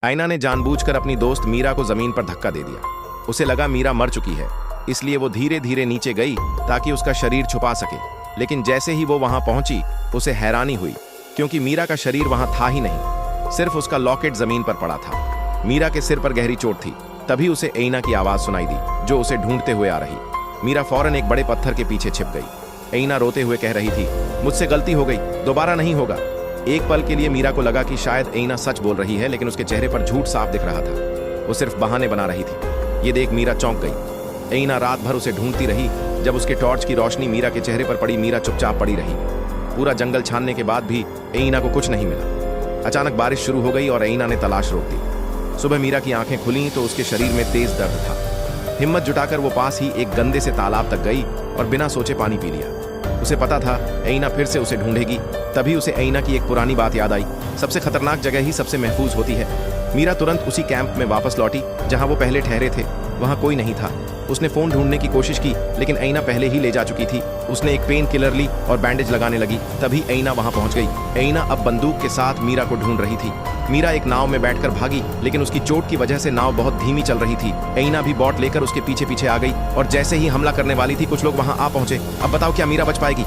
आयना ने जानबूझकर अपनी दोस्त मीरा को जमीन पर धक्का दे दिया। उसे लगा मीरा मर चुकी है, इसलिए वो धीरे धीरे नीचे गई ताकि उसका शरीर छुपा सके। लेकिन जैसे ही वो वहां पहुंची उसे हैरानी हुई, क्योंकि मीरा का शरीर वहां था ही नहीं, सिर्फ उसका लॉकेट जमीन पर पड़ा था। मीरा के सिर पर गहरी चोट थी। तभी उसे एइना की आवाज सुनाई दी, जो उसे ढूंढते हुए आ रही। मीरा फौरन एक बड़े पत्थर के पीछे छिप गई। एइना रोते हुए कह रही थी, मुझसे गलती हो गई, दोबारा नहीं होगा। एक पल के लिए मीरा को लगा कि शायद एइना सच बोल रही है, लेकिन उसके चेहरे पर झूठ साफ दिख रहा था। वो सिर्फ बहाने बना रही थी। ये देख मीरा चौंक गई। एइना रात भर उसे ढूंढती रही। जब उसके टॉर्च की रोशनी मीरा के चेहरे पर पड़ी, मीरा चुपचाप पड़ी रही। पूरा जंगल छानने के बाद भी एइना को कुछ नहीं मिला। अचानक बारिश शुरू हो गई और एइना ने तलाश रोक दी। सुबह मीरा की आंखें खुली तो उसके शरीर में तेज दर्द था। हिम्मत जुटाकर वो पास ही एक गंदे से तालाब तक गई और बिना सोचे पानी पी लिया। उसे पता था एइना फिर से उसे ढूंढेगी। तभी उसे एइना की एक पुरानी बात याद आई, सबसे खतरनाक जगह ही सबसे महफूज होती है। मीरा तुरंत उसी कैंप में वापस लौटी जहां वो पहले ठहरे थे। वहां कोई नहीं था। उसने फोन ढूंढने की कोशिश की, लेकिन एइना पहले ही ले जा चुकी थी। उसने एक पेन किलर ली और बैंडेज लगाने लगी। तभी एइना वहां पहुंच गई। एइना अब बंदूक के साथ मीरा को ढूंढ रही थी। मीरा एक नाव में बैठकर भागी, लेकिन उसकी चोट की वजह से नाव बहुत धीमी चल रही थी। एइना भी बोट लेकर उसके पीछे पीछे आ गई और जैसे ही हमला करने वाली थी, कुछ लोग वहां आ पहुंचे। अब बताओ क्या मीरा बच पाएगी?